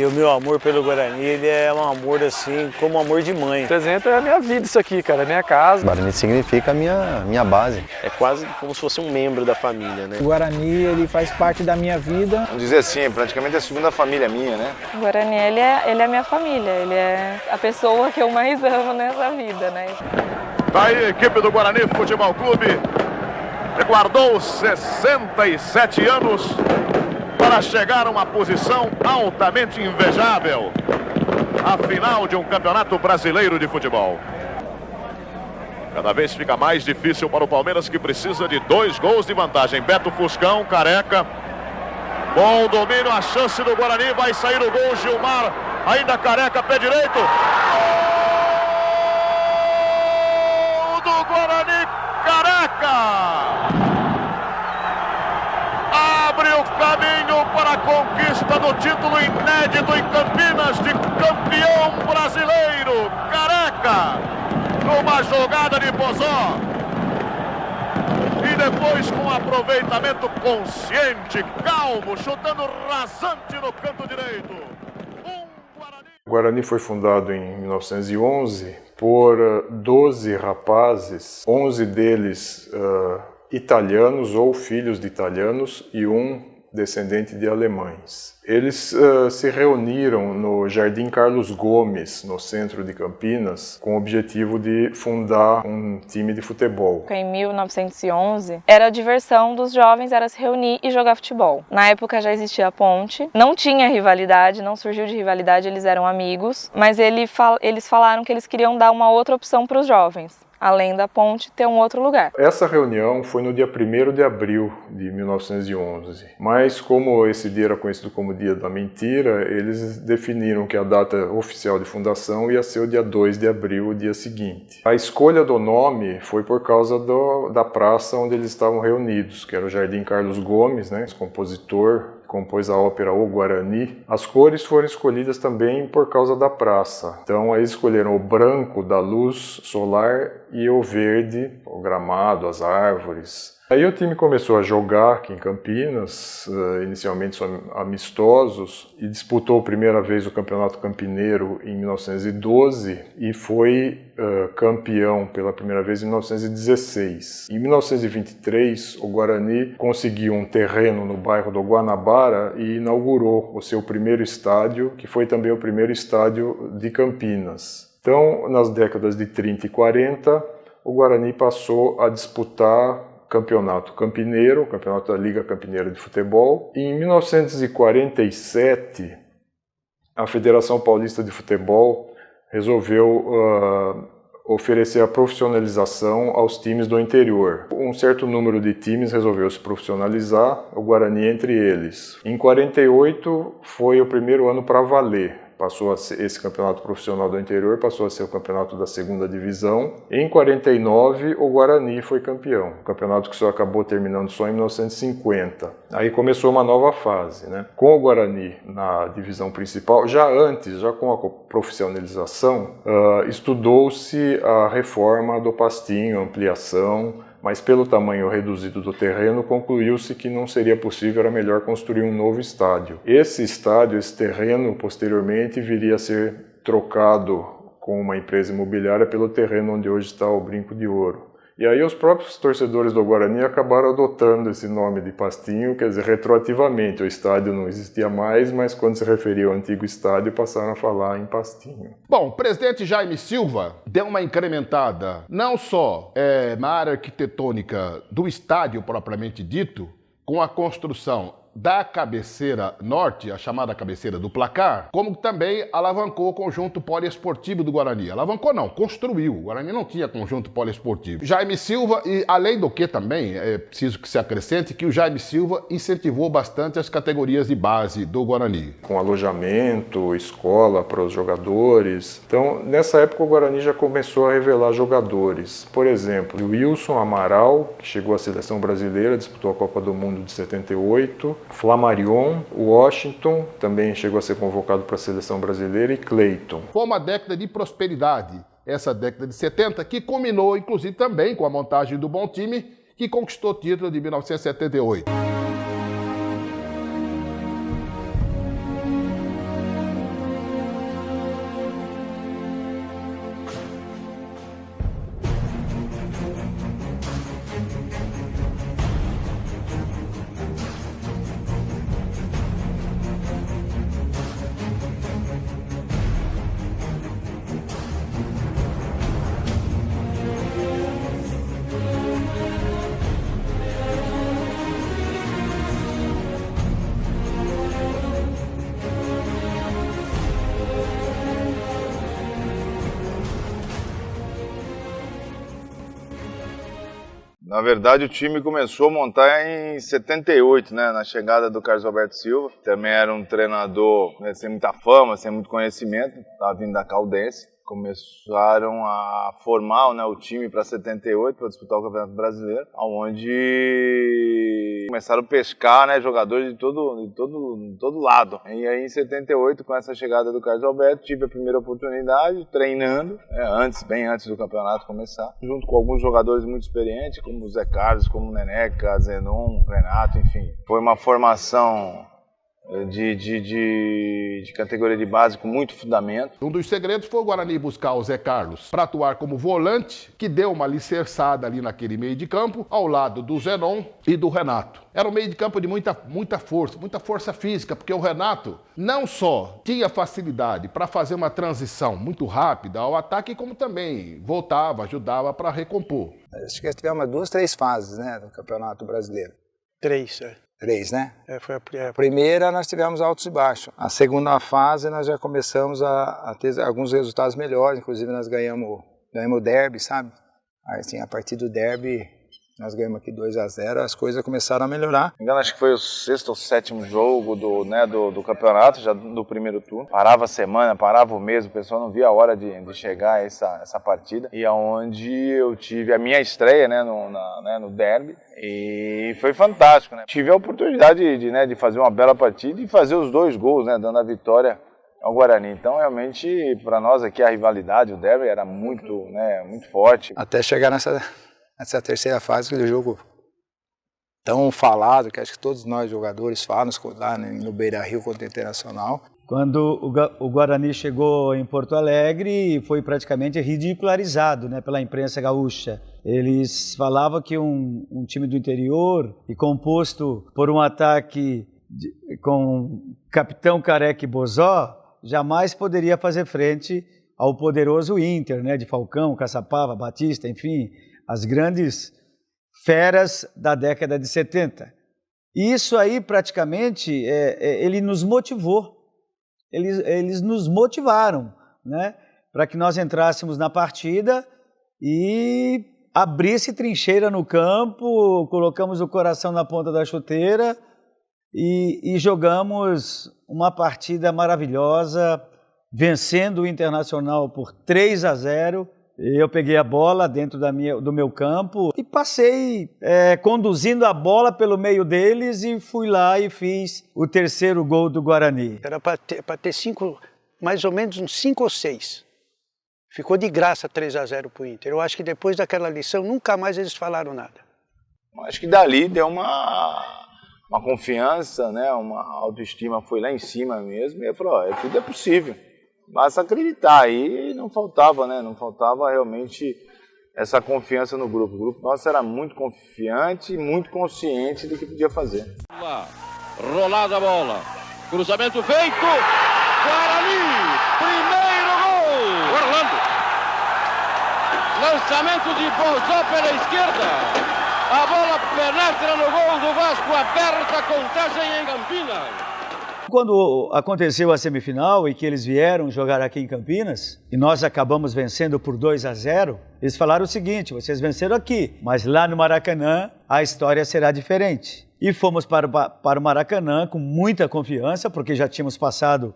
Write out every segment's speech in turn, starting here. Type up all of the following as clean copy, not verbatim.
Guarani. O meu amor pelo Guarani, ele é um amor assim, como um amor de mãe. Representa a minha vida isso aqui, cara, a minha casa. O Guarani significa a minha base. É quase como se fosse um membro da família, né? O Guarani, ele faz parte da minha vida. Vamos dizer assim, praticamente a segunda família minha, né? O Guarani, ele é a minha família, ele é a pessoa que eu mais amo nessa vida, né? Tá aí a equipe do Guarani Futebol Clube, que guardou 67 anos para chegar a uma posição altamente invejável, a final de um campeonato brasileiro de futebol. Cada vez fica mais difícil para o Palmeiras, que precisa de 2 gols de vantagem. Beto Fuscão, Careca. Bom domínio, a chance do Guarani, vai sair o gol, Gilmar, ainda Careca, pé direito. Gol do Guarani, Careca! Abre o caminho para a conquista do título inédito em Campinas de campeão brasileiro, Careca, numa jogada de Bozó. E depois com aproveitamento consciente, calmo, chutando rasante no canto direito. O Guarani foi fundado em 1911 por 12 rapazes, 11 deles italianos ou filhos de italianos e um descendente de alemães. Eles se reuniram no Jardim Carlos Gomes, no centro de Campinas, com o objetivo de fundar um time de futebol. Em 1911, era a diversão dos jovens, era se reunir e jogar futebol. Na época já existia a ponte, não tinha rivalidade, não surgiu de rivalidade, eles eram amigos, mas eles falaram que eles queriam dar uma outra opção para os jovens. Além da ponte, ter um outro lugar. Essa reunião foi no dia 1º de abril de 1911, mas como esse dia era conhecido como Dia da Mentira, eles definiram que a data oficial de fundação ia ser o dia 2 de abril, o dia seguinte. A escolha do nome foi por causa da praça onde eles estavam reunidos, que era o Jardim Carlos Gomes, né, esse compositor, compôs a ópera O Guarani. As cores foram escolhidas também por causa da praça. Então eles escolheram o branco da luz solar e o verde, o gramado, as árvores. Aí o time começou a jogar aqui em Campinas, inicialmente só amistosos, e disputou a primeira vez o Campeonato Campineiro em 1912 e foi campeão pela primeira vez em 1916. Em 1923, o Guarani conseguiu um terreno no bairro do Guanabara e inaugurou o seu primeiro estádio, que foi também o primeiro estádio de Campinas. Então, nas décadas de 30 e 40, o Guarani passou a disputar Campeonato Campineiro, Campeonato da Liga Campineira de Futebol. E em 1947, a Federação Paulista de Futebol resolveu oferecer a profissionalização aos times do interior. Um certo número de times resolveu se profissionalizar, o Guarani entre eles. Em 48 foi o primeiro ano para valer. Passou a ser, esse campeonato profissional do interior passou a ser o campeonato da 2ª divisão. Em 49, o Guarani foi campeão. Um campeonato que só acabou terminando só em 1950. Aí começou uma nova fase, né? Com o Guarani na divisão principal, já com a profissionalização, estudou-se a reforma do Pastinho, a ampliação, mas pelo tamanho reduzido do terreno, concluiu-se que não seria possível, era melhor construir um novo estádio. Esse terreno, posteriormente, viria a ser trocado com uma empresa imobiliária pelo terreno onde hoje está o Brinco de Ouro. E aí os próprios torcedores do Guarani acabaram adotando esse nome de Pastinho, quer dizer, retroativamente. O estádio não existia mais, mas quando se referia ao antigo estádio, passaram a falar em Pastinho. Bom, o presidente Jaime Silva deu uma incrementada, não só na área arquitetônica do estádio propriamente dito, com a construção da cabeceira norte, a chamada cabeceira do placar, como também alavancou o conjunto poliesportivo do Guarani. Alavancou não, construiu. O Guarani não tinha conjunto poliesportivo. Jaime Silva, e além do que também, é preciso que se acrescente que o Jaime Silva incentivou bastante as categorias de base do Guarani. Com alojamento, escola para os jogadores. Então, nessa época o Guarani já começou a revelar jogadores. Por exemplo, o Wilson Amaral, que chegou à seleção brasileira, disputou a Copa do Mundo de 78. Flamarion, Washington, também chegou a ser convocado para a seleção brasileira, e Cleiton. Foi uma década de prosperidade, essa década de 70, que culminou inclusive também com a montagem do Bom Time, que conquistou o título de 1978. Na verdade, o time começou a montar em 78, né, na chegada do Carlos Alberto Silva. Também era um treinador, né, sem muita fama, sem muito conhecimento, estava vindo da Caldense. Começaram a formar, né, o time para 78, para disputar o Campeonato Brasileiro, onde começaram a pescar, né, jogadores de todo lado. E aí, em 78, com essa chegada do Carlos Alberto, tive a primeira oportunidade treinando, bem antes do campeonato começar, junto com alguns jogadores muito experientes, como o Zé Carlos, como o Neneca, Zenon, Renato, enfim. Foi uma formação de categoria de base com muito fundamento. Um dos segredos foi o Guarani buscar o Zé Carlos para atuar como volante, que deu uma alicerçada ali naquele meio de campo, ao lado do Zenon e do Renato. Era um meio de campo de muita força física, porque o Renato não só tinha facilidade para fazer uma transição muito rápida ao ataque, como também voltava, ajudava para recompor. Acho que tivemos 2, 3 fases, né, do Campeonato Brasileiro. 3, 3, né? Foi a primeira nós tivemos altos e baixos. A segunda fase nós já começamos a ter alguns resultados melhores, inclusive nós ganhamos o derby, sabe? Aí, assim, a partir do derby nós ganhamos aqui 2-0, as coisas começaram a melhorar. Engano, acho que foi o 6º ou 7º jogo do campeonato, já do primeiro turno. Parava a semana, parava o mês, o pessoal não via a hora de chegar a essa partida. E aonde eu tive a minha estreia, né, no derby. E foi fantástico, né? Tive a oportunidade de fazer uma bela partida e fazer os 2 gols, né, dando a vitória ao Guarani. Então, realmente, para nós aqui, a rivalidade, o derby era muito forte. Até chegar nessa terceira fase, aquele jogo tão falado, que acho que todos nós jogadores falam lá no Beira-Rio contra o Internacional. Quando o Guarani chegou em Porto Alegre, foi praticamente ridicularizado, né, pela imprensa gaúcha. Eles falavam que um time do interior, e composto por um ataque com Capitão Careca e Bozó, jamais poderia fazer frente ao poderoso Inter, né, de Falcão, Caçapava, Batista, enfim, as grandes feras da década de 70. E isso aí, praticamente, ele nos motivou. Eles nos motivaram, né, para que nós entrássemos na partida e abrisse trincheira no campo, colocamos o coração na ponta da chuteira e jogamos uma partida maravilhosa, vencendo o Internacional por 3-0. Eu peguei a bola dentro do meu campo e passei conduzindo a bola pelo meio deles e fui lá e fiz o terceiro gol do Guarani. Era para ter mais ou menos uns 5 ou 6. Ficou de graça 3-0 para o Inter. Eu acho que depois daquela lição nunca mais eles falaram nada. Acho que dali deu uma confiança, né? Uma autoestima foi lá em cima mesmo e eu falei, tudo é possível. Basta acreditar, aí não faltava, né? Não faltava realmente essa confiança no grupo. O grupo nosso era muito confiante e muito consciente do que podia fazer. Rolada a bola, cruzamento feito, Guarani, primeiro gol! Orlando, lançamento de Bozó pela esquerda, a bola penetra no gol do Vasco, aberta a contagem em Campinas. Quando aconteceu a semifinal e que eles vieram jogar aqui em Campinas, e nós acabamos vencendo por 2-0, eles falaram o seguinte, vocês venceram aqui, mas lá no Maracanã a história será diferente. E fomos para o Maracanã com muita confiança, porque já tínhamos passado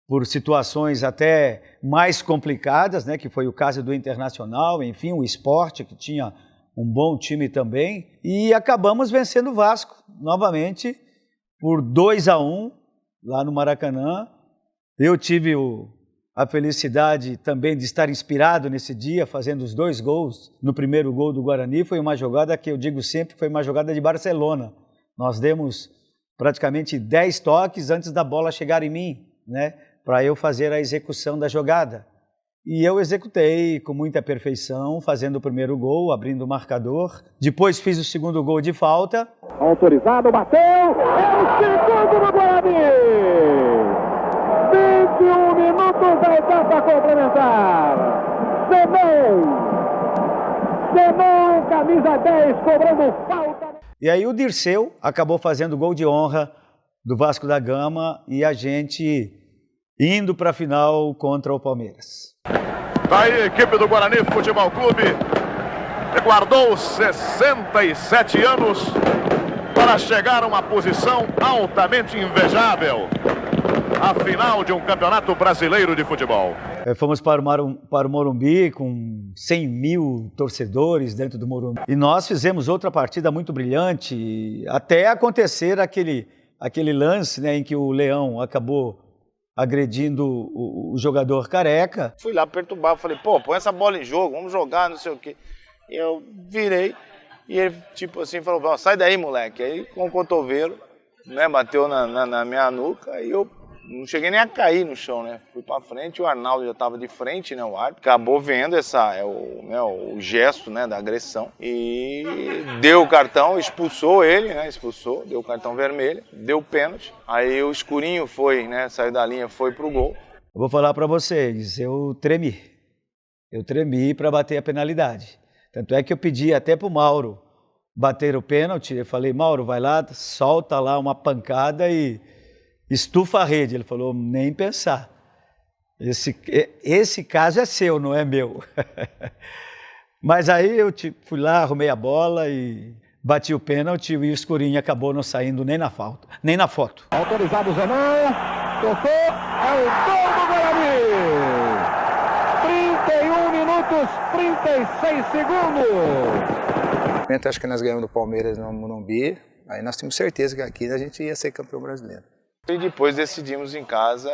por situações até mais complicadas, né, que foi o caso do Internacional, enfim, o Sport, que tinha um bom time também, e acabamos vencendo o Vasco, novamente, por 2-1, lá no Maracanã. Eu tive a felicidade também de estar inspirado nesse dia, fazendo os 2 gols. No primeiro gol do Guarani foi uma jogada que eu digo sempre, foi uma jogada de Barcelona. Nós demos praticamente 10 toques antes da bola chegar em mim, né, para eu fazer a execução da jogada. E eu executei com muita perfeição, fazendo o primeiro gol, abrindo o marcador. Depois fiz o segundo gol de falta. Autorizado, bateu! É o segundo do Guarani! 21 minutos da etapa complementar. Zenon, camisa 10, cobrando falta. E aí o Dirceu acabou fazendo o gol de honra do Vasco da Gama e a gente indo para a final contra o Palmeiras. Tá aí a equipe do Guarani Futebol Clube, Guardou 67 anos para chegar a uma posição altamente invejável. A final de um campeonato brasileiro de futebol. Fomos para o Morumbi com 100 mil torcedores dentro do Morumbi. E nós fizemos outra partida muito brilhante, até acontecer aquele lance, né, em que o Leão acabou agredindo o jogador Careca. Fui lá perturbar, falei, pô, põe essa bola em jogo, vamos jogar, não sei o quê. E eu virei e ele, tipo assim, falou, sai daí, moleque. Aí com o cotovelo, né, bateu na minha nuca e eu não cheguei nem a cair no chão, né? Fui pra frente, o Arnaldo já estava de frente, né? O árbitro acabou vendo o gesto, né, da agressão e deu o cartão, expulsou ele, né? Expulsou, deu o cartão vermelho, deu o pênalti. Aí o Escurinho foi, né? Saiu da linha, foi pro gol. Eu vou falar para vocês, eu tremi para bater a penalidade. Tanto é que eu pedi até pro Mauro bater o pênalti. Eu falei, Mauro, vai lá, solta lá uma pancada e estufa a rede. Ele falou, nem pensar. Esse caso é seu, não é meu. Mas aí eu fui lá, arrumei a bola e bati o pênalti e o Escurinho acabou não saindo nem na foto. Autorizado o Zenon, tocou, é o gol do Guarani! 31 minutos, 36 segundos. Acho que nós ganhamos do Palmeiras no Morumbi, aí nós tínhamos certeza que aqui a gente ia ser campeão brasileiro. E depois decidimos em casa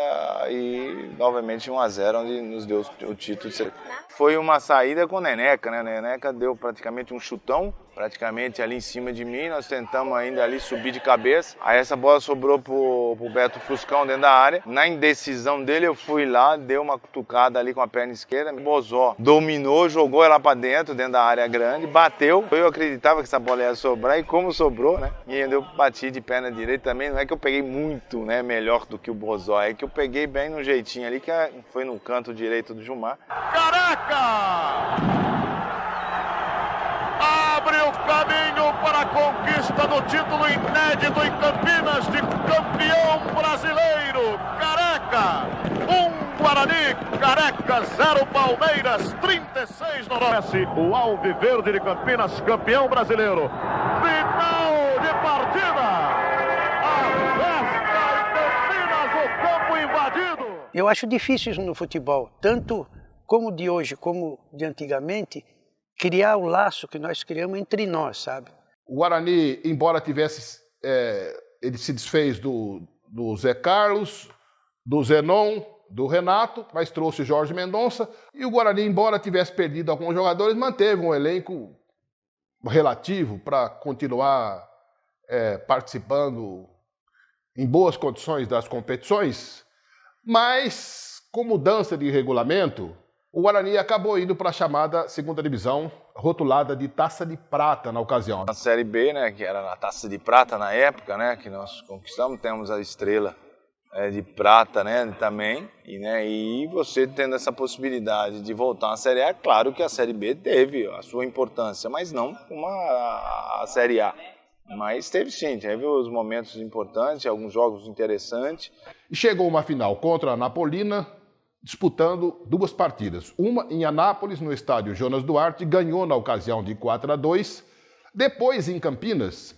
e, novamente, 1-0, onde nos deu o título. Foi uma saída com o Neneca, né? O Neneca deu praticamente um chutão, praticamente ali em cima de mim. Nós tentamos ainda ali subir de cabeça. Aí essa bola sobrou pro Beto Fuscão dentro da área. Na indecisão dele, eu fui lá, dei uma cutucada ali com a perna esquerda. Bozó dominou, jogou ela pra dentro da área grande, bateu. Eu acreditava que essa bola ia sobrar e como sobrou, né? E ainda eu bati de perna direita também. Não é que eu peguei muito, né, melhor do que o Bozó, é que eu peguei bem no jeitinho ali, que foi no canto direito do Gilmar. Careca! Abre o caminho para a conquista do título inédito em Campinas de campeão brasileiro. Careca, 1 Guarani, Careca 0 Palmeiras, 36 Noroeste. O Alviverde de Campinas, campeão brasileiro. Final de partida. Eu acho difícil isso no futebol, tanto como de hoje, como de antigamente, criar o laço que nós criamos entre nós, sabe? O Guarani, embora tivesse, ele se desfez do Zé Carlos, do Zenon, do Renato, mas trouxe Jorge Mendonça, e o Guarani, embora tivesse perdido alguns jogadores, manteve um elenco relativo para continuar participando em boas condições das competições. Mas, com mudança de regulamento, o Guarani acabou indo para a chamada segunda divisão, rotulada de Taça de Prata na ocasião. Na Série B, né, que era a Taça de Prata na época, né, que nós conquistamos, temos a Estrela de Prata, né, também. E você tendo essa possibilidade de voltar à Série A, é claro que a Série B teve a sua importância, mas não como a Série A. Mas teve sim, teve os momentos importantes, alguns jogos interessantes. E chegou uma final contra a Napolina, disputando 2 partidas. Uma em Anápolis, no estádio Jonas Duarte, ganhou na ocasião de 4-2. Depois, em Campinas,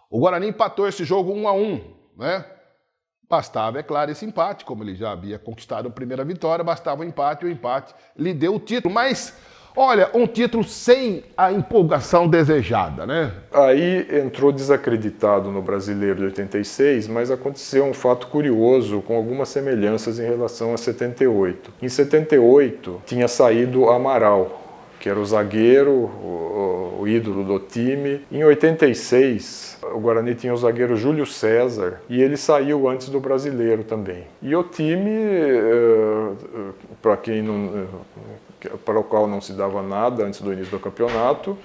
o Guarani empatou esse jogo 1-1, né? Bastava, é claro, esse empate, como ele já havia conquistado a primeira vitória, bastava o empate lhe deu o título. Mas, olha, um título sem a empolgação desejada, né? Aí entrou desacreditado no Brasileiro de 86, mas aconteceu um fato curioso com algumas semelhanças em relação a 78. Em 78 tinha saído Amaral, que era o zagueiro, o ídolo do time. Em 86, o Guarani tinha o zagueiro Júlio César e ele saiu antes do Brasileiro também. E o time, para o qual não se dava nada antes do início do campeonato,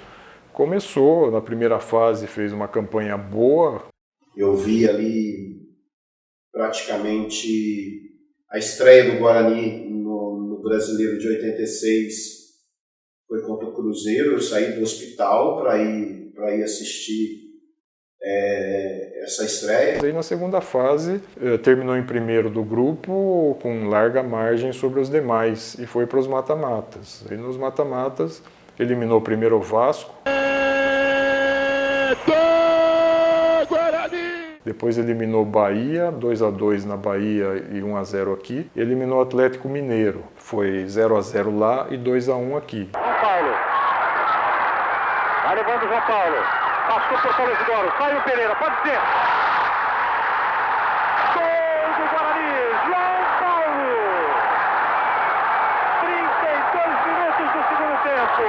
começou, na primeira fase fez uma campanha boa. Eu vi ali praticamente a estreia do Guarani no Brasileiro de 86, foi contra o Cruzeiro. Eu saí do hospital para ir assistir essa estreia. Daí na segunda fase terminou em primeiro do grupo com larga margem sobre os demais e foi para os mata-matas. E nos mata-matas eliminou primeiro o Vasco. Depois eliminou Bahia, 2-2 na Bahia e 1-0 aqui. Eliminou o Atlético Mineiro, foi 0-0 lá e 2-1 aqui. João Paulo. Vai levando o João Paulo. Passou por Paulo Isidoro. Sai o Pereira, pode ser. Gol do Guarani, João Paulo. 32 minutos do segundo tempo.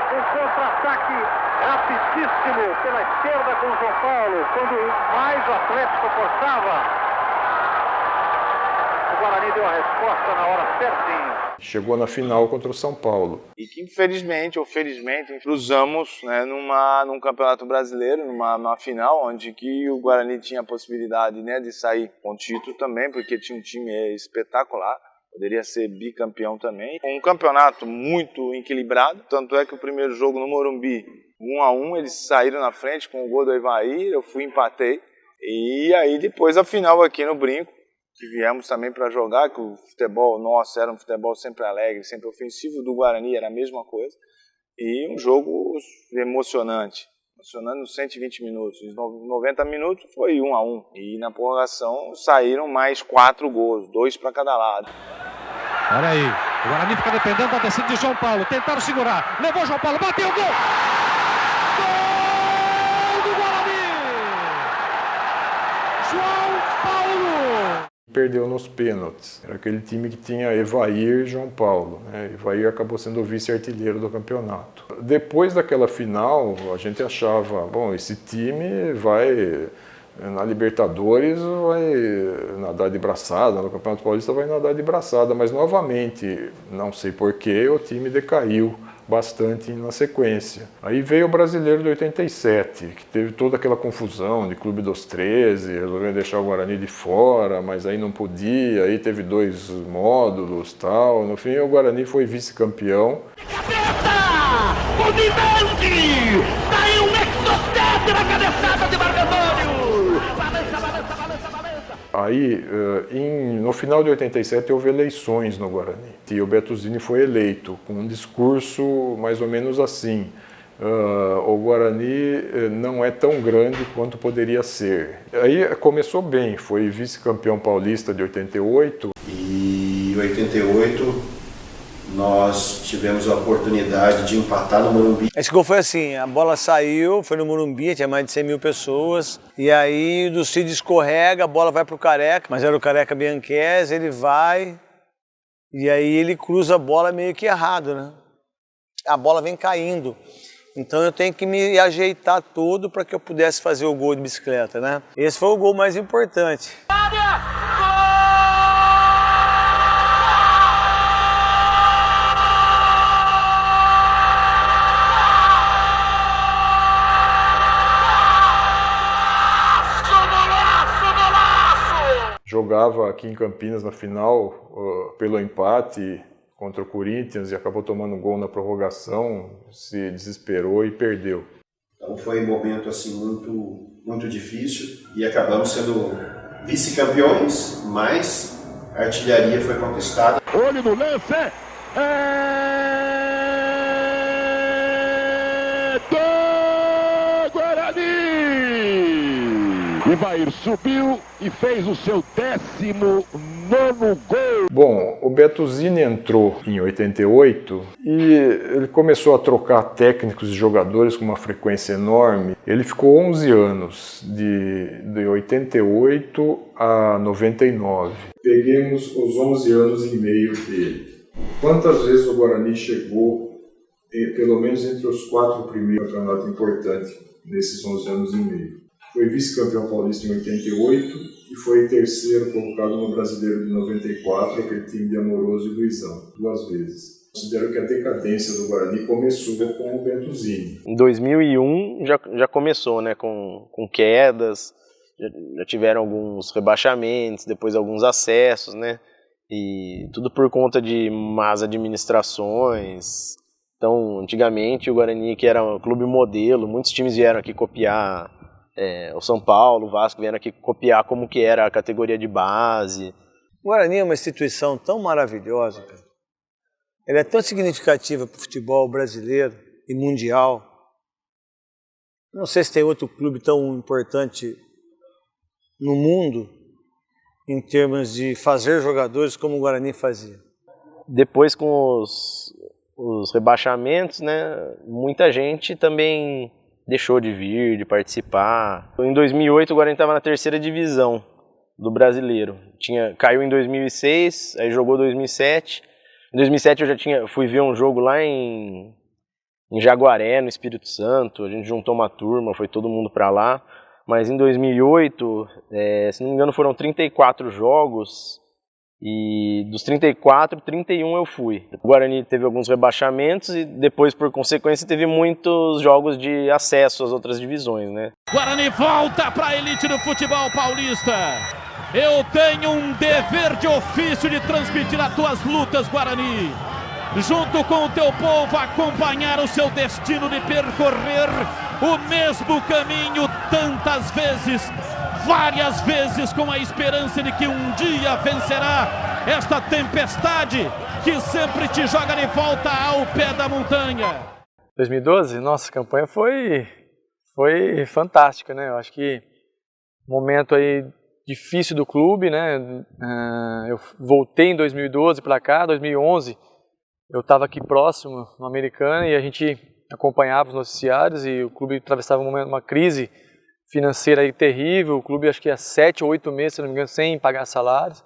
Um contra-ataque rapidíssimo pela esquerda com o João Paulo. Quando mais o Atlético forçava, o Guarani deu a resposta na hora certinha. Chegou na final contra o São Paulo. E que infelizmente, ou felizmente, cruzamos, né, num Campeonato Brasileiro, numa final, onde que o Guarani tinha a possibilidade, né, de sair com o título também, porque tinha um time espetacular. Poderia ser bicampeão também. Um campeonato muito equilibrado, tanto é que o primeiro jogo no Morumbi, 1-1, eles saíram na frente com o gol do Evair, eu fui empatei. E aí depois a final aqui no Brinco, que viemos também para jogar, que o futebol nosso era um futebol sempre alegre, sempre ofensivo, do Guarani era a mesma coisa. E um jogo emocionante nos 120 minutos. Nos 90 minutos foi 1-1. E na prorrogação saíram mais 4 gols, 2 para cada lado. Olha aí, o Guarani fica dependendo da descida de João Paulo. Tentaram segurar, levou João Paulo, bateu o gol! Gol do Guarani! João Paulo! Perdeu nos pênaltis. Era aquele time que tinha Evair e João Paulo, né? Evair acabou sendo o vice-artilheiro do campeonato. Depois daquela final, a gente achava, bom, esse time vai na Libertadores, vai nadar de braçada, no Campeonato Paulista vai nadar de braçada, mas novamente, não sei porquê, o time decaiu bastante na sequência. Aí veio o Brasileiro de 87, que teve toda aquela confusão de Clube dos 13, resolveu deixar o Guarani de fora, mas aí não podia, aí teve 2 módulos, tal. No fim, o Guarani foi vice-campeão. O Divaldi! Saiu um exocete na cabeçada de Marco Antônio! Aí, no final de 87, houve eleições no Guarani. E o Bettuzini foi eleito com um discurso mais ou menos assim: o Guarani não é tão grande quanto poderia ser. Aí começou bem, foi vice-campeão paulista de 88. E em 88 nós tivemos a oportunidade de empatar no Morumbi. Esse gol foi assim, a bola saiu, foi no Morumbi, tinha mais de 100 mil pessoas, e aí o Cid escorrega, a bola vai pro Careca, mas era o Careca Bianchese, ele vai, e aí ele cruza a bola meio que errado, né? A bola vem caindo, então eu tenho que me ajeitar todo para que eu pudesse fazer o gol de bicicleta, né? Esse foi o gol mais importante. Jogava aqui em Campinas na final pelo empate contra o Corinthians e acabou tomando um gol na prorrogação, se desesperou e perdeu. Então foi um momento assim muito difícil e acabamos sendo vice-campeões, mas a artilharia foi conquistada. Olho no lance! Do Guarani! Evair subiu e fez o seu 19º gol. Bom, o Bettuzini entrou em 88 e ele começou a trocar técnicos e jogadores com uma frequência enorme. Ele ficou 11 anos, de 88 a 99. Peguemos os 11 anos e meio dele. Quantas vezes o Guarani chegou, pelo menos entre os 4 primeiros campeonatos importantes nesses 11 anos e meio? Foi vice-campeão paulista em 88 e foi terceiro colocado no Brasileiro de 94, aquele time de Amoroso e Luizão, 2 vezes. Considero que a decadência do Guarani começou com o Bettuzini. Em 2001 já começou, né, com quedas, já tiveram alguns rebaixamentos, depois alguns acessos, né, e tudo por conta de más administrações. Então, antigamente o Guarani, que era um clube modelo, muitos times vieram aqui copiar. O São Paulo, o Vasco vieram aqui copiar como que era a categoria de base. O Guarani é uma instituição tão maravilhosa, cara. ela é tão significativa para o futebol brasileiro e mundial. Não sei se tem outro clube tão importante no mundo em termos de fazer jogadores como o Guarani fazia. Depois com os rebaixamentos, né, muita gente também deixou de vir, de participar. Em 2008 o Guarani estava na 3ª divisão do brasileiro. Caiu em 2006, aí jogou 2007. Em 2007 eu fui ver um jogo lá em Jaguaré, no Espírito Santo. A gente juntou uma turma, foi todo mundo para lá. Mas em 2008, se não me engano, foram 34 jogos e dos 34, 31 eu fui. O Guarani teve alguns rebaixamentos e depois, por consequência, teve muitos jogos de acesso às outras divisões, né? Guarani volta para a elite do futebol paulista. Eu tenho um dever de ofício de transmitir as tuas lutas, Guarani. Junto com o teu povo, acompanhar o seu destino de percorrer o mesmo caminho tantas vezes, várias vezes, com a esperança de que um dia vencerá esta tempestade que sempre te joga de volta ao pé da montanha. 2012, nossa, a campanha foi fantástica, né? Eu acho que momento aí difícil do clube, né? Eu voltei em 2012 para cá, 2011 eu estava aqui próximo, no Americana, e a gente acompanhava os noticiários e o clube atravessava uma crise financeira aí terrível. O clube acho que há 7 ou 8 meses, se não me engano, sem pagar salários.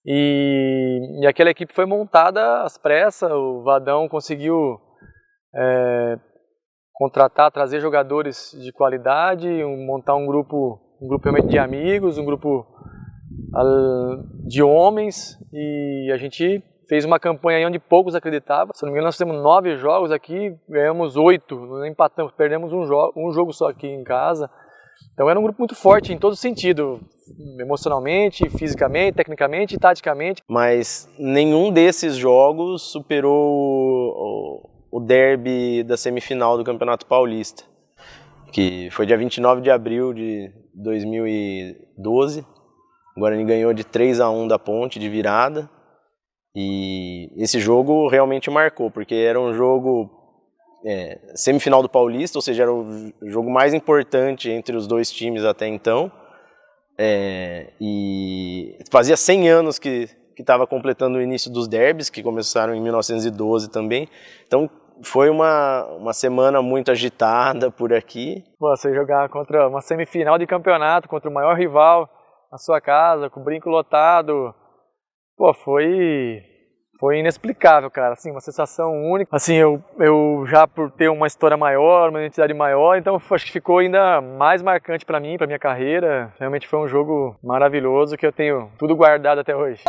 E aquela equipe foi montada às pressas. O Vadão conseguiu contratar, trazer jogadores de qualidade, montar um grupo realmente de amigos, um grupo de homens, e a gente fez uma campanha aí onde poucos acreditavam. Se não me engano, nós temos 9 jogos aqui, ganhamos 8, não empatamos, perdemos um jogo só aqui em casa. Então era um grupo muito forte em todo sentido, emocionalmente, fisicamente, tecnicamente e taticamente. Mas nenhum desses jogos superou o derby da semifinal do Campeonato Paulista, que foi dia 29 de abril de 2012. O Guarani ganhou de 3-1 da Ponte, de virada. E esse jogo realmente marcou, porque era um jogo semifinal do Paulista, ou seja, era o jogo mais importante entre os dois times até então. E fazia 100 anos que estava completando o início dos derbys, que começaram em 1912 também. Então foi uma semana muito agitada por aqui. Você jogar contra uma semifinal de campeonato, contra o maior rival na sua casa, com o brinco lotado, foi inexplicável, cara, assim, uma sensação única. Assim, eu já por ter uma história maior, uma identidade maior, então acho que ficou ainda mais marcante para mim, para minha carreira. Realmente foi um jogo maravilhoso que eu tenho tudo guardado até hoje.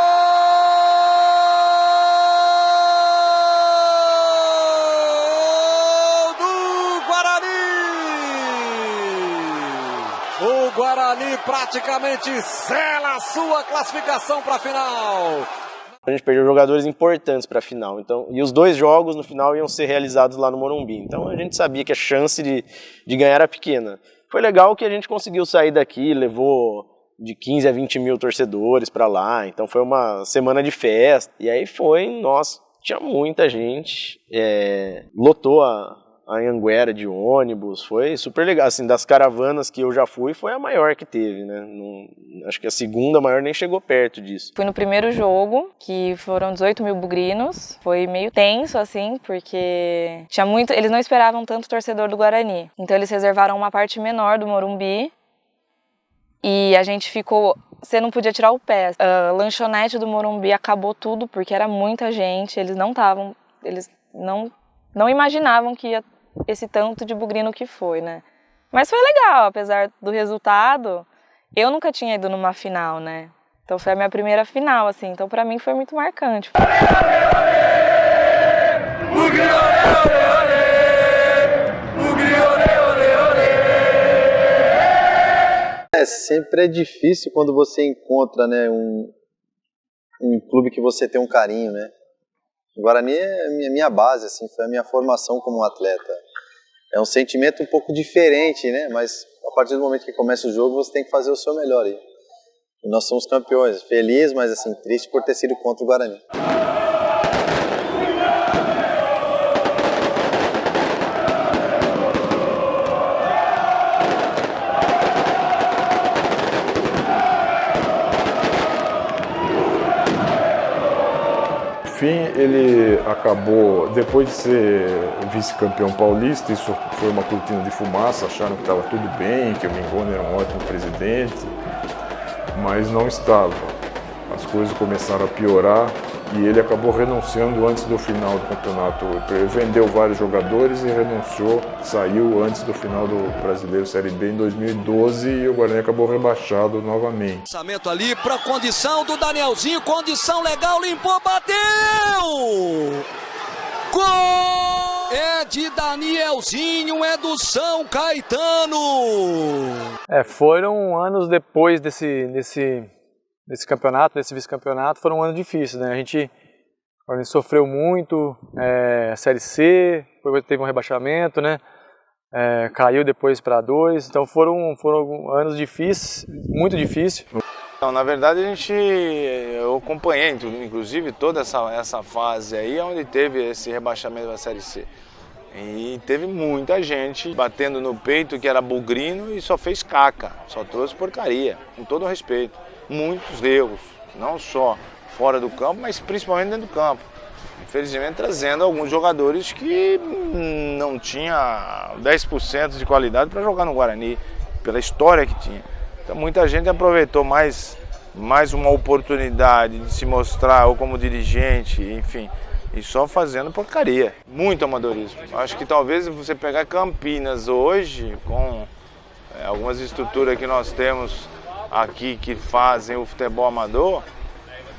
O Guarani praticamente sela a sua classificação para a final. A gente perdeu jogadores importantes para a final, então, e os 2 jogos no final iam ser realizados lá no Morumbi. Então a gente sabia que a chance de ganhar era pequena. Foi legal que a gente conseguiu sair daqui, levou de 15 a 20 mil torcedores para lá, então foi uma semana de festa. E aí tinha muita gente, lotou a Anhanguera de ônibus, foi super legal. Assim, das caravanas que eu já fui, foi a maior que teve, né? Acho que a segunda maior nem chegou perto disso. Fui no primeiro jogo, que foram 18 mil bugrinos. Foi meio tenso, assim, porque eles não esperavam tanto torcedor do Guarani. Então eles reservaram uma parte menor do Morumbi e a gente ficou... Você não podia tirar o pé. A lanchonete do Morumbi acabou tudo porque era muita gente. Eles não imaginavam que ia esse tanto de bugrino que foi, né? Mas foi legal, apesar do resultado. Eu nunca tinha ido numa final, né? Então foi a minha primeira final, assim. Então pra mim foi muito marcante. Sempre é difícil quando você encontra, né, um clube que você tem um carinho, né? O Guarani é minha base, assim, foi a minha formação como atleta. É um sentimento um pouco diferente, né? Mas a partir do momento que começa o jogo, você tem que fazer o seu melhor. E nós somos campeões. Feliz, mas assim, triste por ter sido contra o Guarani. ele acabou, depois de ser vice-campeão paulista, isso foi uma cortina de fumaça, acharam que estava tudo bem, que o Mengoni era um ótimo presidente, mas não estava. As coisas começaram a piorar e ele acabou renunciando antes do final do campeonato. Ele vendeu vários jogadores e renunciou, saiu antes do final do Brasileiro Série B em 2012 e o Guarani acabou rebaixado novamente. Lançamento ali para condição do Danielzinho, condição legal, limpou, bateu! Gol! É de Danielzinho, é do São Caetano! Foram anos depois desse campeonato, desse vice-campeonato, foram anos difíceis, né? A gente sofreu muito, a Série C, depois teve um rebaixamento, né? Caiu depois para 2, então foram anos difíceis, muito difíceis. Não, na verdade eu acompanhei, inclusive, toda essa fase aí, onde teve esse rebaixamento da Série C. E teve muita gente batendo no peito que era bugrino e só fez caca, só trouxe porcaria, com todo o respeito. Muitos erros, não só fora do campo, mas principalmente dentro do campo. Infelizmente trazendo alguns jogadores que não tinham 10% de qualidade para jogar no Guarani, pela história que tinha. Então muita gente aproveitou mais uma oportunidade de se mostrar ou como dirigente, enfim, e só fazendo porcaria. Muito amadorismo. Acho que talvez você pegar Campinas hoje, com algumas estruturas que nós temos aqui que fazem o futebol amador,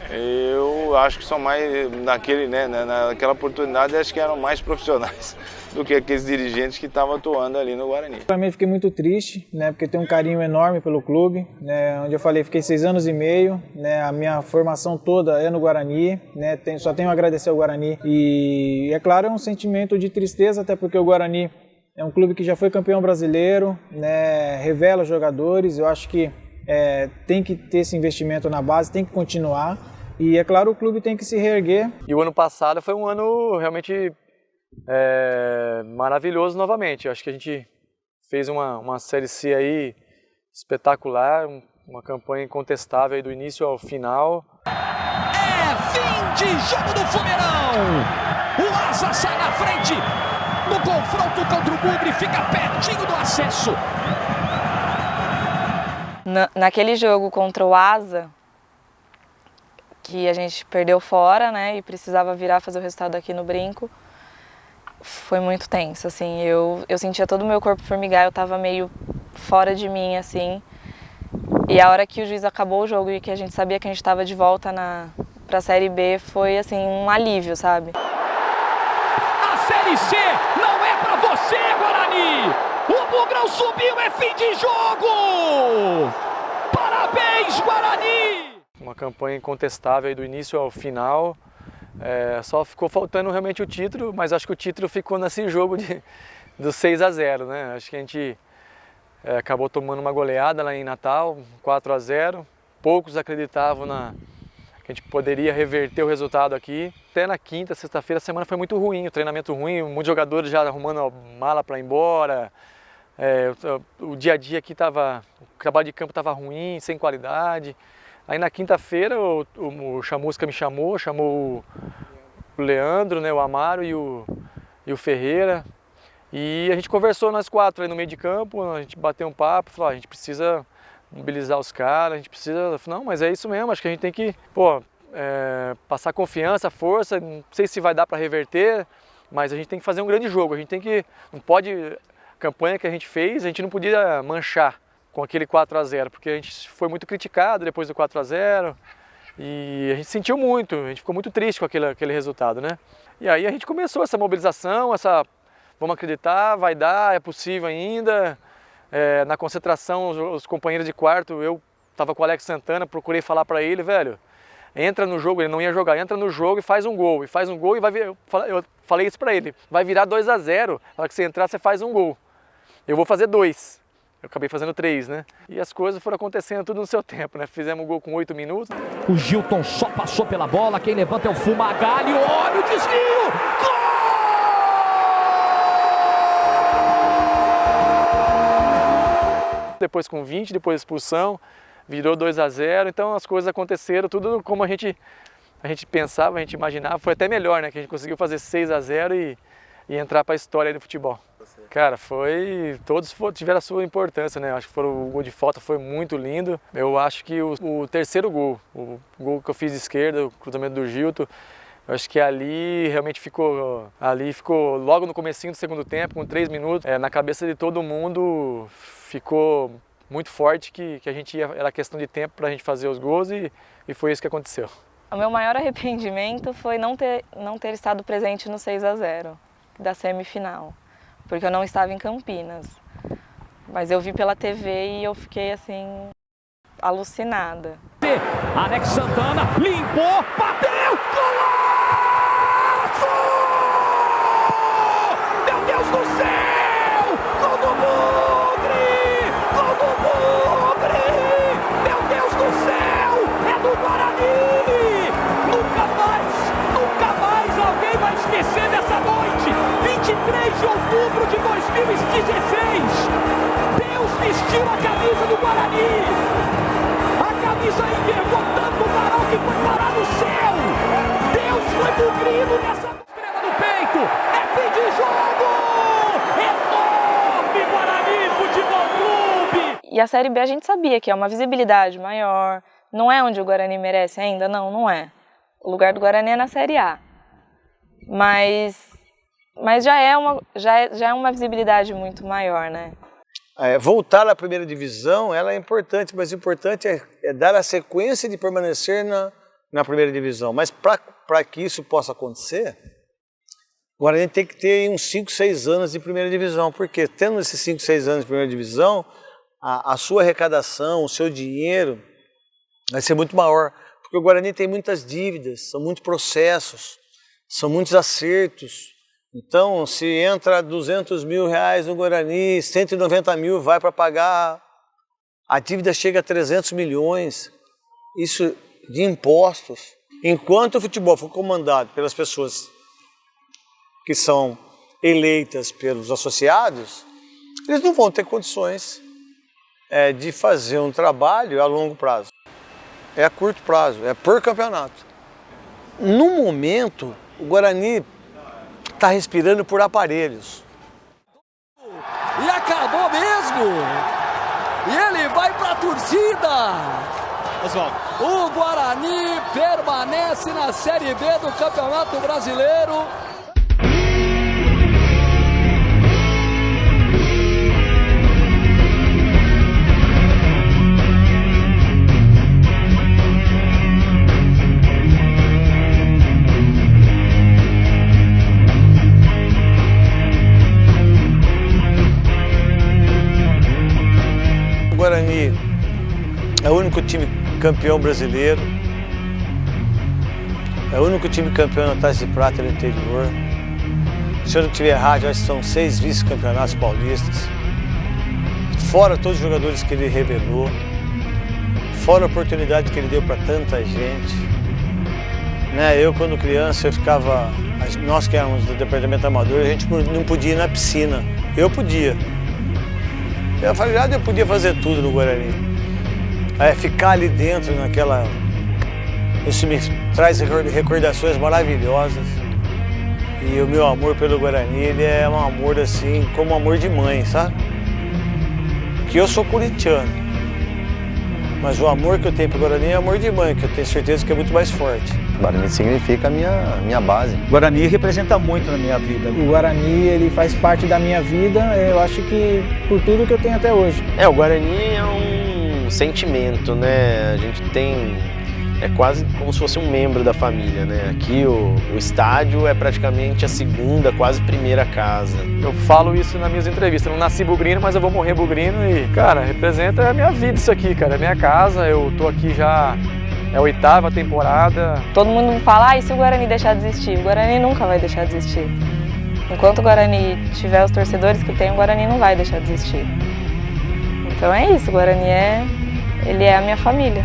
eu acho que são mais naquela oportunidade, acho que eram mais profissionais do que aqueles dirigentes que estavam atuando ali no Guarani. Também fiquei muito triste, né, porque tenho um carinho enorme pelo clube, né, onde eu falei, fiquei 6 anos e meio, né, a minha formação toda é no Guarani, né, só tenho a agradecer ao Guarani e é claro, é um sentimento de tristeza, até porque o Guarani é um clube que já foi campeão brasileiro, né, revela jogadores, eu acho que tem que ter esse investimento na base, tem que continuar. E é claro, o clube tem que se reerguer. E o ano passado foi um ano realmente maravilhoso novamente. Eu acho que a gente fez uma Série C aí espetacular, uma campanha incontestável aí do início ao final. Fim de jogo do Fumeirão! O Asa sai na frente no confronto contra o Bugre, fica pertinho do acesso. Naquele jogo contra o Asa, que a gente perdeu fora, né, e precisava virar fazer o resultado aqui no Brinco, foi muito tenso, assim, eu sentia todo o meu corpo formigar, eu tava meio fora de mim, assim, e a hora que o juiz acabou o jogo e que a gente sabia que a gente tava de volta pra Série B, foi, assim, um alívio, sabe? A Série C não é pra você, Guarani! O Bugrão subiu, é fim de jogo! Parabéns, Guarani! Uma campanha incontestável aí do início ao final. Só ficou faltando realmente o título, mas acho que o título ficou nesse jogo do 6-0, né? Acho que a gente acabou tomando uma goleada lá em Natal, 4-0. Poucos acreditavam que a gente poderia reverter o resultado aqui. Até na quinta, sexta-feira, a semana foi muito ruim, o treinamento ruim, muitos jogadores já arrumando a mala para ir embora. O dia a dia aqui o trabalho de campo estava ruim, sem qualidade. Aí na quinta-feira o Chamusca me chamou o Leandro, né, o Amaro e o Ferreira. E a gente conversou nós quatro aí no meio de campo, a gente bateu um papo, falou, a gente precisa mobilizar os caras, a gente precisa... Não, mas é isso mesmo, acho que a gente tem que passar confiança, força, não sei se vai dar para reverter, mas a gente tem que fazer um grande jogo, a gente tem que... Não pode... A campanha que a gente fez, a gente não podia manchar com aquele 4-0, porque a gente foi muito criticado depois do 4-0 e a gente sentiu muito, a gente ficou muito triste com aquele resultado, né? E aí a gente começou essa mobilização, vamos acreditar, vai dar, é possível ainda. Na concentração, os companheiros de quarto, eu estava com o Alex Santana, procurei falar para ele, velho, entra no jogo, ele não ia jogar, entra no jogo e faz um gol e vai vir, eu falei isso para ele, vai virar 2-0, na hora que você entrar você faz um gol, eu vou fazer 2. Eu acabei fazendo 3, né? E as coisas foram acontecendo tudo no seu tempo, né? Fizemos o gol com 8 minutos. O Gilton só passou pela bola, quem levanta é o Fumagalli, olha o desvio! Gol! Depois com 20, depois expulsão, virou 2-0, então as coisas aconteceram tudo como a gente a gente pensava, a gente imaginava, foi até melhor, né? Que a gente conseguiu fazer 6-0 e entrar para a história do futebol. Cara, todos tiveram a sua importância, né? Acho que o gol de falta foi muito lindo. Eu acho que o terceiro gol, o gol que eu fiz de esquerda, o cruzamento do Gilton, eu acho que ali realmente ficou logo no comecinho do segundo tempo, com 3 minutos, na cabeça de todo mundo ficou muito forte que a gente era questão de tempo para a gente fazer os gols e foi isso que aconteceu. O meu maior arrependimento foi não ter estado presente no 6-0 da semifinal, porque eu não estava em Campinas. Mas eu vi pela TV e eu fiquei assim, alucinada. Alex Santana limpou, bateu, golaço! Meu Deus do céu! Gol do Bugre! Gol do Bugre! Meu Deus do céu! É do Guarani! Nunca mais alguém vai esquecer dessa noite! 23 de outubro de 2016! Deus vestiu a camisa do Guarani! A camisa envergou tanto o Barão que foi parar no céu! Deus foi bugrino nessa estrela no peito! É fim de jogo! Enorme Guarani Futebol Clube! E a Série B a gente sabia que é uma visibilidade maior, não é onde o Guarani merece ainda? Não é. O lugar do Guarani é na Série A. Mas já é uma visibilidade muito maior, né? Voltar à primeira divisão, ela é importante, mas o importante é dar a sequência de permanecer na primeira divisão. Mas para que isso possa acontecer, o Guarani tem que ter uns 5, 6 anos de primeira divisão, porque tendo esses 5, 6 anos de primeira divisão, a sua arrecadação, o seu dinheiro vai ser muito maior, porque o Guarani tem muitas dívidas, são muitos processos, são muitos acertos. Então, se entra R$200 mil no Guarani, 190 mil vai para pagar, a dívida chega a 300 milhões, isso de impostos. Enquanto o futebol for comandado pelas pessoas que são eleitas pelos associados, eles não vão ter condições de fazer um trabalho a longo prazo. É a curto prazo, é por campeonato. No momento, o Guarani está respirando por aparelhos. E acabou mesmo! E ele vai para a torcida! Oswaldo. O Guarani permanece na Série B do Campeonato Brasileiro. O Guarani é o único time campeão brasileiro, é o único time campeão na Taça de Prata no interior. Se eu não estiver errado, acho que são 6 vice-campeonatos paulistas. Fora todos os jogadores que ele revelou, fora a oportunidade que ele deu para tanta gente. Eu, quando criança, nós que éramos do departamento amador, a gente não podia ir na piscina. Eu podia. Eu falei, eu podia fazer tudo no Guarani. Ficar ali dentro isso me traz recordações maravilhosas. E o meu amor pelo Guarani, ele é um amor assim, como um amor de mãe, sabe? Que eu sou corintiano, mas o amor que eu tenho pelo Guarani é amor de mãe, que eu tenho certeza que é muito mais forte. O Guarani significa a minha base. O Guarani representa muito na minha vida. O Guarani, ele faz parte da minha vida, eu acho que por tudo que eu tenho até hoje. O Guarani é um sentimento, né? A gente tem... É quase como se fosse um membro da família, né? Aqui o estádio é praticamente a segunda, quase primeira casa. Eu falo isso nas minhas entrevistas. Eu não nasci bugrino, mas eu vou morrer bugrino e, cara, representa a minha vida isso aqui, cara. É minha casa, eu tô aqui já... É a 8ª temporada. Todo mundo me fala, e se o Guarani deixar de existir? O Guarani nunca vai deixar de existir. Enquanto o Guarani tiver os torcedores que tem, o Guarani não vai deixar de existir. Então é isso, o Guarani ele é a minha família.